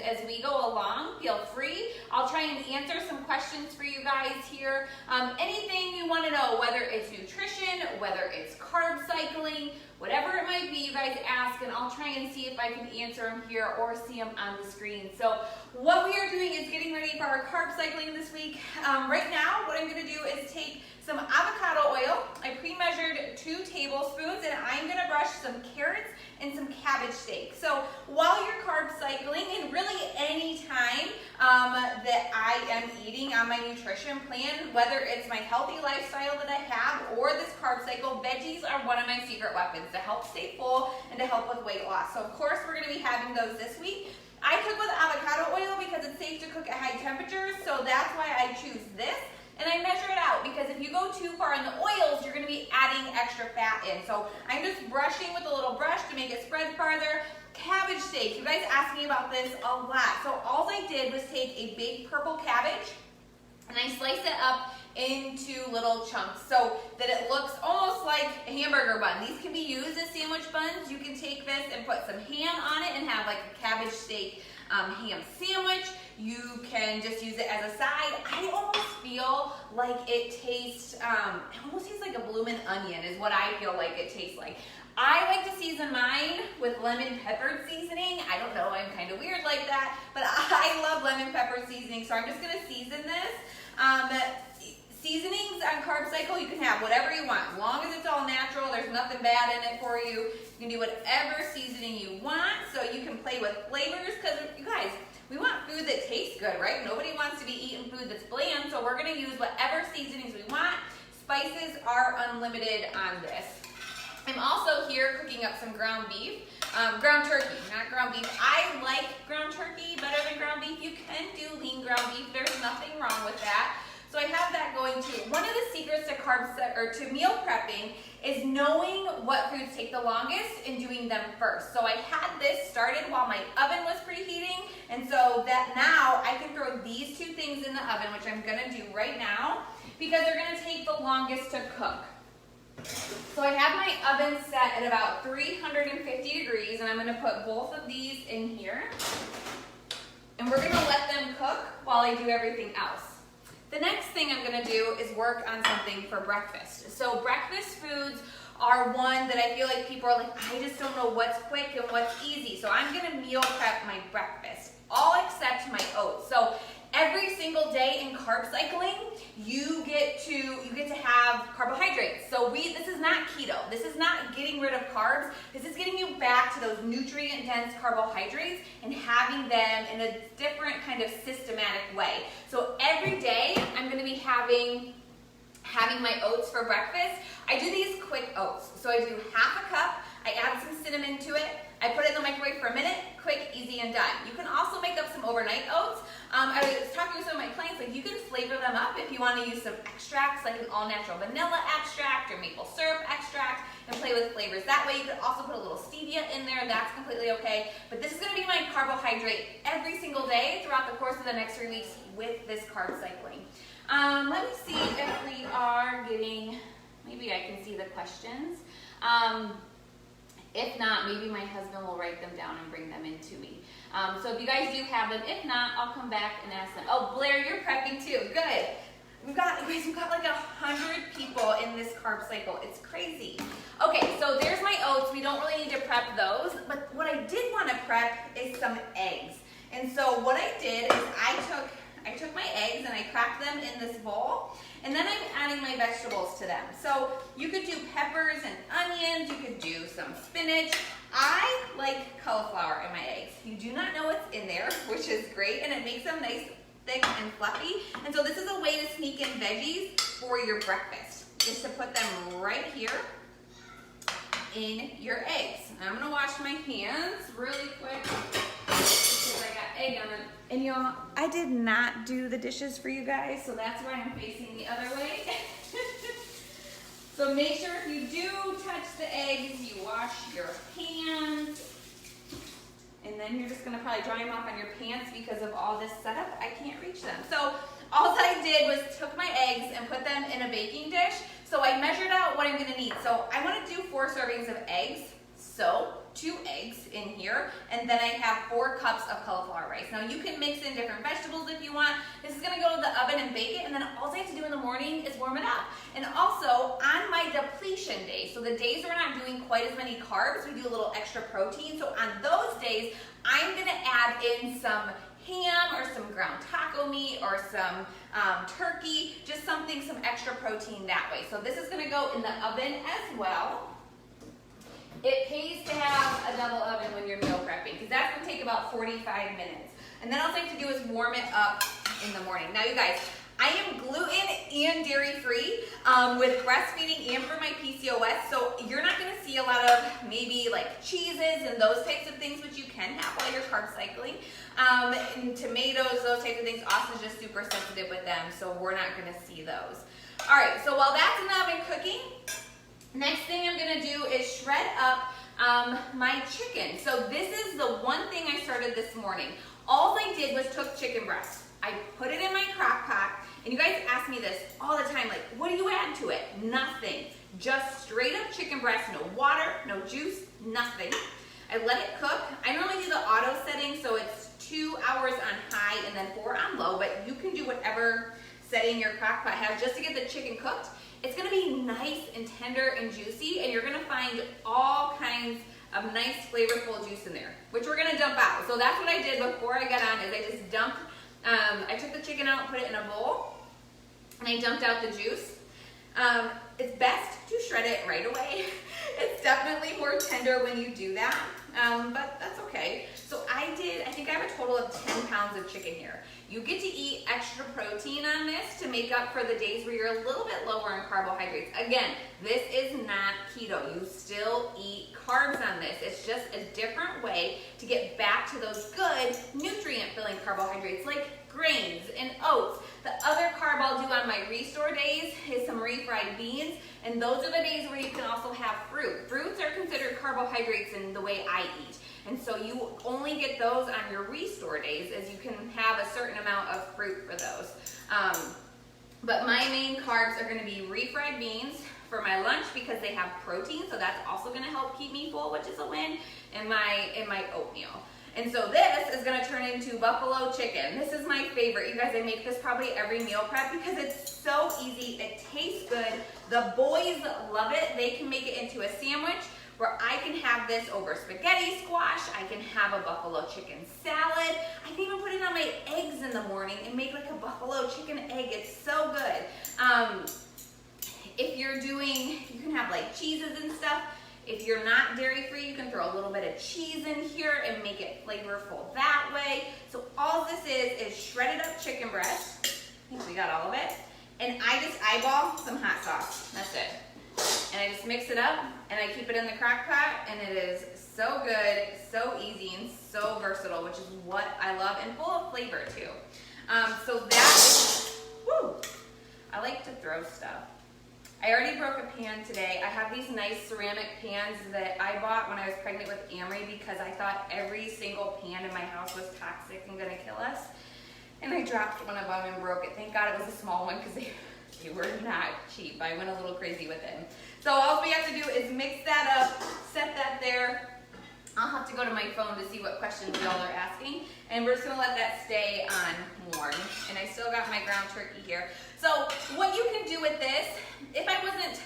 as we go along. Feel free. I'll try and answer some questions for you guys here. Anything you want to know, whether it's nutrition, whether it's carb cycling, whatever it might be, you guys ask, and I'll try and see if I can answer them here or see them on the screen. So what we are doing is getting ready for our carb cycling this week. Right now, what I'm going to do is take some avocado oil. I pre-measured 2 tablespoons, and I'm going to brush some carrots and some cabbage steak. So while you're carb cycling, and really any time that I am eating on my nutrition plan, whether it's my healthy lifestyle that I have or this carb cycle, veggies are one of my secret weapons to help stay full and to help with weight loss. So of course we're going to be having those this week. I cook with avocado oil because it's safe to cook at high temperatures, so that's why I choose this. And I measure it out because if you go too far in the oils, you're going to be adding extra fat in. So I'm just brushing with a little brush to make it spread farther. Cabbage steak, you guys ask me about this a lot. So all I did was take a big purple cabbage and I sliced it up into little chunks so that it looks almost like a hamburger bun. These can be used as sandwich buns. You can take this and put some ham on it and have like a cabbage steak ham sandwich. You can just use it as a side. I almost feel like it tastes like a bloomin' onion is what I feel like it tastes like. I like to season mine with lemon pepper seasoning. I don't know, I'm kind of weird like that, but I love lemon pepper seasoning, so I'm just gonna season this. Seasonings on Carb Cycle, you can have whatever you want. As long as it's all natural, there's nothing bad in it for you. You can do whatever seasoning you want, so you can play with flavors, because you guys, we want food that tastes good, right? Nobody wants to be eating food that's bland, so we're gonna use whatever seasonings we want. Spices are unlimited on this. I'm also here cooking up some ground beef, ground turkey, not ground beef. I like ground turkey better than ground beef. You can do lean ground beef, there's nothing wrong with that. So I have that going too. One of the secrets to meal prepping is knowing what foods take the longest and doing them first. So I had this started while my oven was preheating, and so that now I can throw these 2 things in the oven, which I'm gonna do right now, because they're gonna take the longest to cook. So I have my oven set at about 350 degrees, and I'm gonna put both of these in here. And we're gonna let them cook while I do everything else. The next thing I'm gonna do is work on something for breakfast. So breakfast foods are one that I feel like people are like, I just don't know what's quick and what's easy. So I'm gonna meal prep my breakfast, all except my oats. So every single day in carb cycling, you get to have carbohydrates. So this is not keto. This is not getting rid of carbs. This is getting you back to those nutrient-dense carbohydrates and having them in a different kind of systematic way. So every day, I'm going to be having my oats for breakfast. I do these quick oats. So I do half a cup. I add some cinnamon to it. I put it in the microwave for a minute, quick, easy, and done. You can also make up some overnight oats. I was talking with some of my clients, like you can flavor them up if you want to use some extracts, like an all-natural vanilla extract or maple syrup extract, and play with flavors. That way you could also put a little stevia in there, that's completely okay. But this is going to be my carbohydrate every single day throughout the course of the next 3 weeks with this carb cycling. Let me see if we are getting, maybe I can see the questions. If not, maybe my husband will write them down and bring them in to me. So if you guys do have them, if not, I'll come back and ask them. Oh, Blair, you're prepping too. Good. We've got like 100 people in this carb cycle. It's crazy. Okay, so there's my oats. We don't really need to prep those, but what I did want to prep is some eggs. And so what I did is I took my eggs and I cracked them in this bowl, and then I'm adding my vegetables to them. So you could do peppers and onions, you could do some spinach. I like cauliflower in my eggs. You do not know what's in there, which is great, and it makes them nice, thick, and fluffy. And so this is a way to sneak in veggies for your breakfast, just to put them right here in your eggs. I'm gonna wash my hands really quick because I got egg on them. And y'all, I did not do the dishes for you guys, so that's why I'm facing the other way. So make sure if you do touch the eggs, you wash your hands. And then you're just gonna probably dry them off on your pants because of all this setup. I can't reach them. So all I did was took my eggs and put them in a baking dish. So I measured out what I'm gonna need. So I wanna do 4 servings of eggs. So 2 eggs in here, and then I have 4 cups of cauliflower rice. Now you can mix in different vegetables if you want. This is gonna go to the oven and bake it, and then all I have to do in the morning is warm it up. And also on my depletion day, so the days we're not doing quite as many carbs, we do a little extra protein. So on those days, I'm gonna add in some ham or some ground taco meat or some turkey, just some extra protein that way. So this is gonna go in the oven as well. It pays to have a double oven when you're meal prepping because that's gonna take about 45 minutes. And then all I have to do is warm it up in the morning. Now you guys, I am gluten and dairy free with breastfeeding and for my PCOS, so you're not gonna see a lot of maybe like cheeses and those types of things, which you can have while you're carb cycling. And tomatoes, those types of things. Austin's just super sensitive with them, so we're not gonna see those. All right, so while that's in the oven cooking, next thing I'm gonna do is shred up my chicken. So this is the one thing I started this morning. All I did was took chicken breast. I put it in my crock pot, and you guys ask me this all the time, like, what do you add to it? Nothing. Just straight up chicken breast, no water, no juice, nothing. I let it cook. I normally do the auto setting, so it's 2 hours on high and then 4 on low, but you can do whatever setting your crock pot has just to get the chicken cooked. It's gonna be nice and tender and juicy, and you're gonna find all kinds of nice flavorful juice in there, which we're gonna dump out. So that's what I did before I got on, is I just dumped, I took the chicken out and put it in a bowl, and I dumped out the juice. It's best to shred it right away. It's definitely more tender when you do that, but that's okay. So I think I have a total of 10 pounds of chicken here. You get to eat extra protein on this to make up for the days where you're a little bit lower in carbohydrates. Again, this is not keto. You still eat carbs on this. It's just a different way to get back to those good nutrient-filling carbohydrates like grains and oats. The other carb I'll do on my restore days is some refried beans, and those are the days where you can also have fruit. Fruits are considered carbohydrates in the way I eat. And so you only get those on your restore days, as you can have a certain amount of fruit for those. But my main carbs are gonna be refried beans for my lunch because they have protein, so that's also gonna help keep me full, which is a win, and my oatmeal. And so this is gonna turn into buffalo chicken. This is my favorite. You guys, I make this probably every meal prep because it's so easy, it tastes good. The boys love it. They can make it into a sandwich where I can have this over spaghetti squash. I can have a buffalo chicken salad. I can even put it on my eggs in the morning and make like a buffalo chicken egg. It's so good. If you're doing, you can have like cheeses and stuff. If you're not dairy free, you can throw a little bit of cheese in here and make it flavorful that way. So all this is shredded up chicken breast. I think we got all of it. And I just eyeball some hot sauce. That's it. And I just mix it up and I keep it in the crock pot, and it is so good, so easy, and so versatile, which is what I love, and full of flavor too. So that is, woo, I like to throw stuff. I already broke a pan today. I have these nice ceramic pans that I bought when I was pregnant with Amory because I thought every single pan in my house was toxic and gonna kill us. And I dropped one of them and broke it. Thank God it was a small one because they were not cheap. I went a little crazy with it. So all we have to do is mix that up, set that there. I'll have to go to my phone to see what questions y'all are asking. And we're just gonna let that stay on warm. And I still got my ground turkey here. So what you can do with this, if I wasn't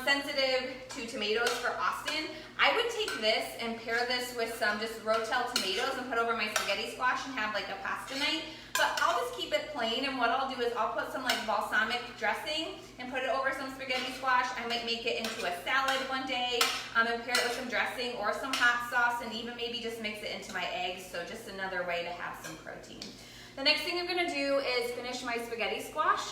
sensitive to tomatoes for Austin, I would take this and pair this with some just Rotel tomatoes and put over my spaghetti squash and have like a pasta night. But I'll just keep it plain, and what I'll do is I'll put some like balsamic dressing and put it over some spaghetti squash. I might make it into a salad one day and pair it with some dressing or some hot sauce, and even maybe just mix it into my eggs. So just another way to have some protein. The next thing I'm gonna do is finish my spaghetti squash.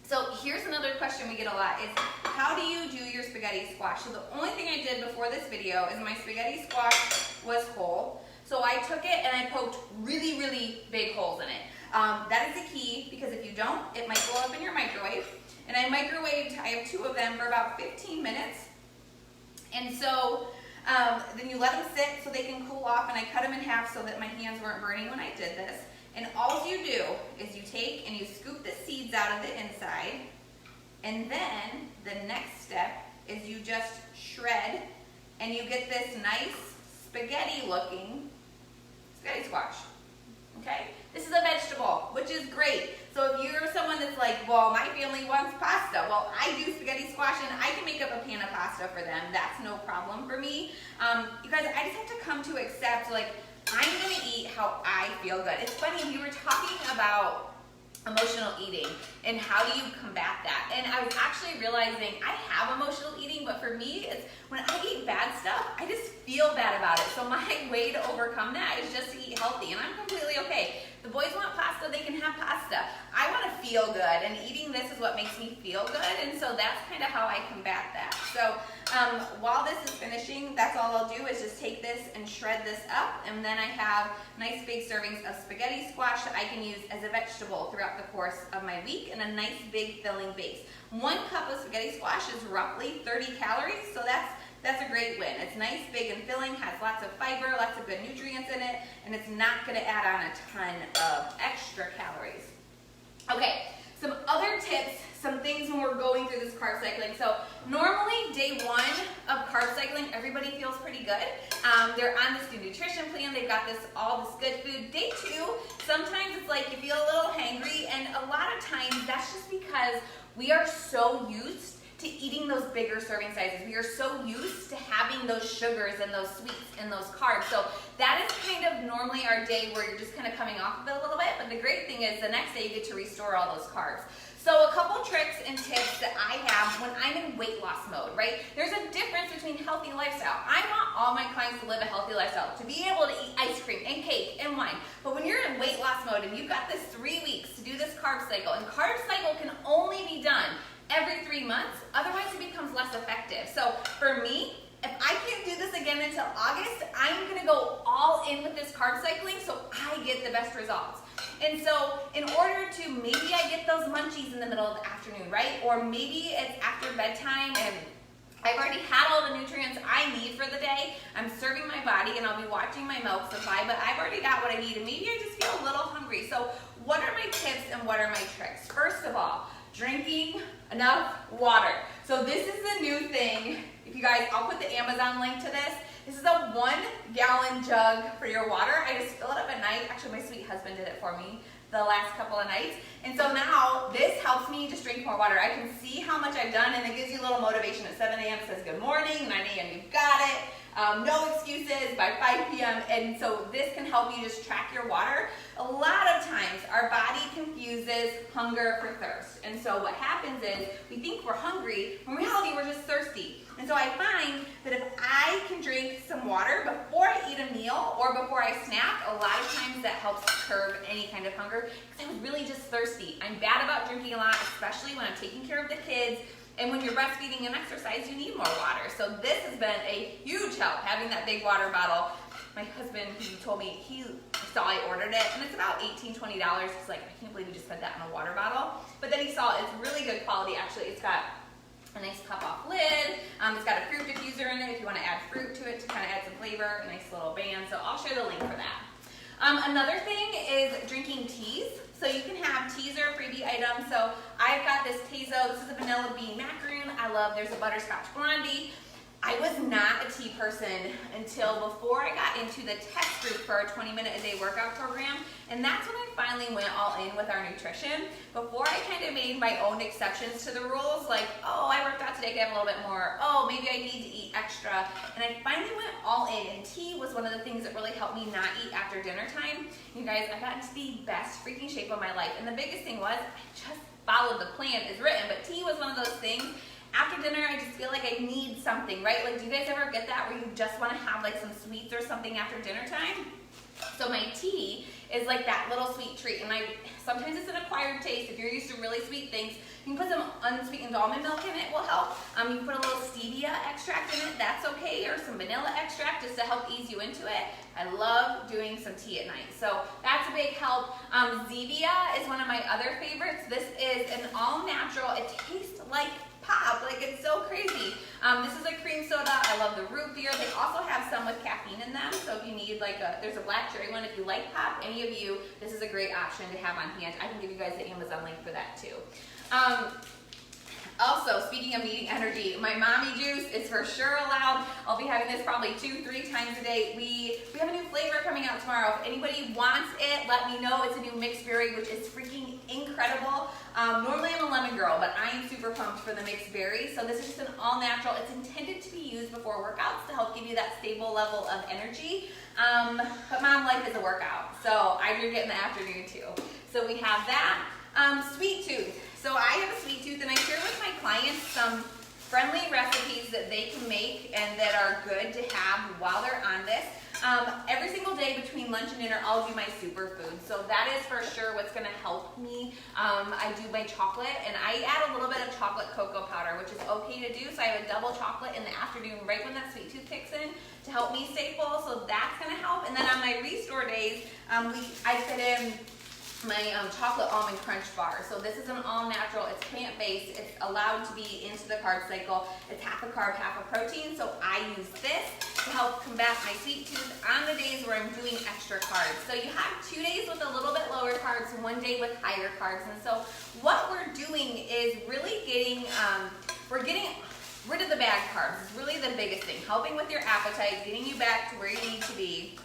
So here's another question we get a lot is, how do you do your spaghetti squash? So the only thing I did before this video is my spaghetti squash was whole. So I took it and I poked really, really big holes in it. That is the key, because if you don't, it might blow up in your microwave. And I microwaved, I have 2 of them, for about 15 minutes. And so then you let them sit so they can cool off, and I cut them in half so that my hands weren't burning when I did this. And all you do is you take and you scoop the seeds out of the inside, and then the next step is you just shred and you get this nice spaghetti looking spaghetti squash. Okay? This is a vegetable, which is great. So if you're someone that's like, well, my family wants pasta. Well, I do spaghetti squash and I can make up a pan of pasta for them. That's no problem for me. You guys, I just have to come to accept, like, I'm gonna eat how I feel good. It's funny, we were talking about emotional eating and how do you combat that, and I was actually realizing I have emotional eating, but for me, it's when I eat bad stuff, I just feel bad about it. So my way to overcome that is just to eat healthy, and I'm completely okay. The boys want pasta, they can have pasta. I want to feel good, and eating this is what makes me feel good, and so that's kind of how I combat that. So while this is finishing, that's all I'll do is just take this and shred this up, and then I have nice big servings of spaghetti squash that I can use as a vegetable throughout the course of my week, and a nice big filling base. 1 cup of spaghetti squash is roughly 30 calories, so that's a great win. It's nice, big, and filling, has lots of fiber, lots of good nutrients in it, and it's not going to add on a ton of extra calories. Okay, some other tips, some things when we're going through this carb cycling. So normally day 1 of carb cycling, everybody feels pretty good. They're on this new nutrition plan. They've got all this good food. Day 2, sometimes it's like you feel a little hangry, and a lot of times that's just because we are so used to eating those bigger serving sizes. We are so used to having those sugars and those sweets and those carbs. So that is kind of normally our day where you're just kind of coming off of it a little bit, but the great thing is the next day you get to restore all those carbs. So a couple tricks and tips that I have when I'm in weight loss mode, right? There's a difference between healthy lifestyle. I want all my clients to live a healthy lifestyle, to be able to eat ice cream and cake and wine. But when you're in weight loss mode and you've got this 3 weeks to do this carb cycle, and carb cycle can only be done every 3 months, otherwise it becomes less effective. So for me, if I can't do this again until August, I'm gonna go all in with this carb cycling so I get the best results. And so in order to, maybe I get those munchies in the middle of the afternoon, right? Or maybe it's after bedtime and I've already had all the nutrients I need for the day. I'm serving my body and I'll be watching my milk supply, but I've already got what I need and maybe I just feel a little hungry. So what are my tips and what are my tricks? First of all, drinking enough water. So this is the new thing. If you guys, I'll put the Amazon link to this. This is a 1-gallon jug for your water. I just fill it up at night. Actually, my sweet husband did it for me the last couple of nights. And so now this helps me just drink more water. I can see how much I've done, and it gives you a little motivation. At 7 a.m. it says good morning, 9 a.m. you've got it. No excuses by 5 p.m. And so this can help you just track your water. A lot of times our body confuses hunger for thirst. And so what happens is we think we're hungry. In reality, we're just thirsty. And so I find that if I can drink some water before I eat a meal or before I snack, a lot of times that helps curb any kind of hunger because I was really just thirsty. I'm bad about drinking a lot, especially when I'm taking care of the kids. And when you're breastfeeding and exercise, you need more water. So this has been a huge help, having that big water bottle. My husband, he told me, he saw I ordered it, and it's about $18, $20. He's like, I can't believe we just spent that on a water bottle. But then he saw it's really good quality, actually. It's got a nice cup-off lid. It's got a fruit diffuser in it if you want to add fruit to it to kind of add some flavor, a nice little band. So I'll share the link for that. Another thing is drinking teas. So you can have teas or a freebie item. So I've got this Tezo. This is a vanilla bean macaroon. There's a butterscotch blondie. I was not a tea person until before I got into the test group for our 20-minute-a-day workout program. And that's when I finally went all in with our nutrition. Before I kind of made my own exceptions to the rules, like, oh, I worked out today, I can have a little bit more. Oh, maybe I need to eat extra. And I finally went all in, and tea was one of the things that really helped me not eat after dinner time. You guys, I got into the best freaking shape of my life. And the biggest thing was I just followed the plan as written, but tea was one of those things. After dinner, I just feel like I need something, right? Like, do you guys ever get that where you just want to have like some sweets or something after dinner time? So my tea is like that little sweet treat, and sometimes it's an acquired taste. If you're used to really sweet things, you can put some unsweetened almond milk in it, will help. You can put a little stevia extract in it, that's okay, or some vanilla extract just to help ease you into it. I love doing some tea at night, so that's a big help. Zevia is one of my other favorites. This is an all-natural, it tastes like pop, like it's so crazy. This is a cream soda. I love the root beer. They also have some with caffeine in them, so if you need there's a black cherry one. If you like pop, any of you, this is a great option to have on hand. I can give you guys the Amazon link for that too. Also, speaking of needing energy, my mommy juice is for sure allowed. I'll be having this probably 2-3 times a day. We have a new flavor coming out tomorrow. If anybody wants it, let me know. It's a new mixed berry, which is freaking incredible. Normally I'm a lemon girl, but I am super pumped for the mixed berry. So this is just an all natural. It's intended to be used before workouts to help give you that stable level of energy. But mom, life is a workout, so I drink it in the afternoon too. So we have that. Sweet tooth. So I have a sweet tooth, and I share with my clients some friendly recipes that they can make and that are good to have while they're on this. Every single day between lunch and dinner, I'll do my superfood. So that is for sure what's going to help me. I do my chocolate, and I add a little bit of chocolate cocoa powder, which is okay to do. So I have a double chocolate in the afternoon right when that sweet tooth kicks in to help me stay full. So that's going to help. And then on my restore days, I fit in my chocolate almond crunch bar. So this is an all natural, it's plant-based, it's allowed to be into the carb cycle. It's half a carb, half a protein. So I use this to help combat my sweet tooth on the days where I'm doing extra carbs. So you have 2 days with a little bit lower carbs and 1 day with higher carbs. And so what we're doing is really we're getting rid of the bad carbs. It's really the biggest thing. Helping with your appetite, getting you back to where you need to be.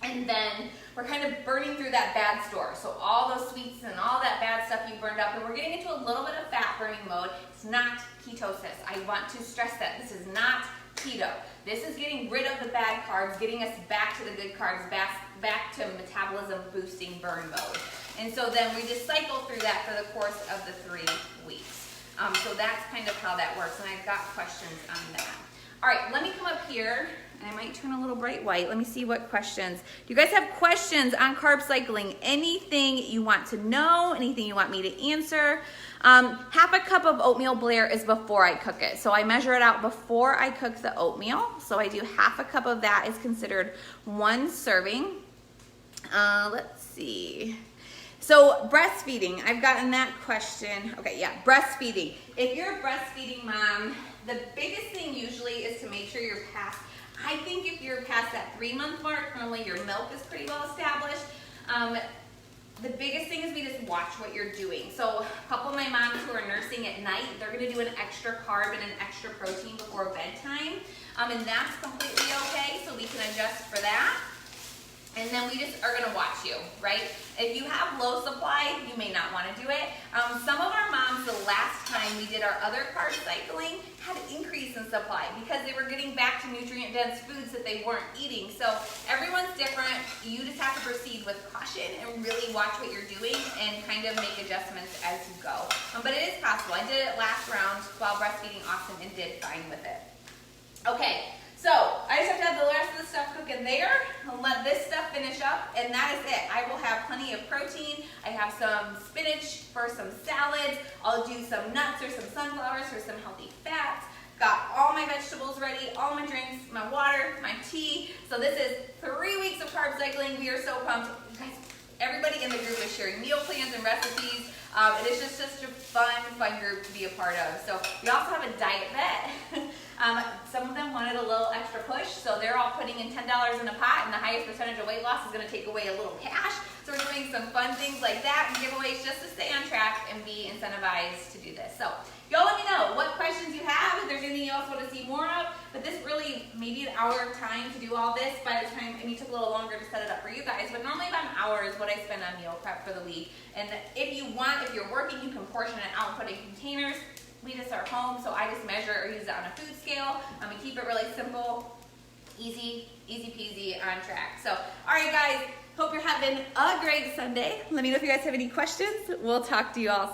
And then we're kind of burning through that bad store. So all those sweets and all that bad stuff you burned up, and we're getting into a little bit of fat burning mode. It's not ketosis. I want to stress that. This is not keto. This is getting rid of the bad carbs, getting us back to the good carbs, back to metabolism boosting burn mode. And so then we just cycle through that for the course of the 3 weeks. So that's kind of how that works, and I've got questions on that. All right, let me come up here, and I might turn a little bright white. Let me see what questions. Do you guys have questions on carb cycling? Anything you want to know? Anything you want me to answer? Half a cup of oatmeal, Blair, is before I cook it. So I measure it out before I cook the oatmeal. So I do half a cup of that is considered 1 serving. Let's see. So breastfeeding, I've gotten that question. Okay, yeah, breastfeeding. If you're a breastfeeding mom, the biggest thing usually is to make sure you're past, I think if you're past that 3-month mark, normally your milk is pretty well established. The biggest thing is we just watch what you're doing. So a couple of my moms who are nursing at night, they're gonna do an extra carb and an extra protein before bedtime. And that's completely okay, so we can adjust for that. And then we just are gonna watch you, right? If you have low supply, you may not wanna do it. Some of our moms, the last time we did our other carb cycling, had an increase in supply because they were getting back to nutrient-dense foods that they weren't eating. So everyone's different. You just have to proceed with caution and really watch what you're doing and kind of make adjustments as you go. But it is possible. I did it last round while breastfeeding Austin and did fine with it. Okay. So I just have to have the rest of the stuff cooking there and let this stuff finish up, and that is it. I will have plenty of protein. I have some spinach for some salads. I'll do some nuts or some sunflowers for some healthy fats. Got all my vegetables ready, all my drinks, my water, my tea. So this is 3 weeks of carb cycling. We are so pumped. Guys, everybody in the group is sharing meal plans and recipes. It is just such a fun group to be a part of. So we also have a diet vet. Some of them wanted a little extra push, so they're all putting in $10 in a pot, and the highest percentage of weight loss is going to take away a little cash. So we're doing some fun things like that and giveaways just to stay on track and be incentivized to do this. So y'all let me know what questions you have, if there's anything else you want to see more of. But this really, maybe an hour time to do all this. By the time, and it took a little longer to set it up for you guys, but normally about an hour is what I spend on meal prep for the week. And if you want, if you're working, you can portion it out and put in containers. We just are home, so I just measure or use it on a food scale. We keep it really simple, easy peasy, on track. So, all right, guys, hope you're having a great Sunday. Let me know if you guys have any questions. We'll talk to you all soon.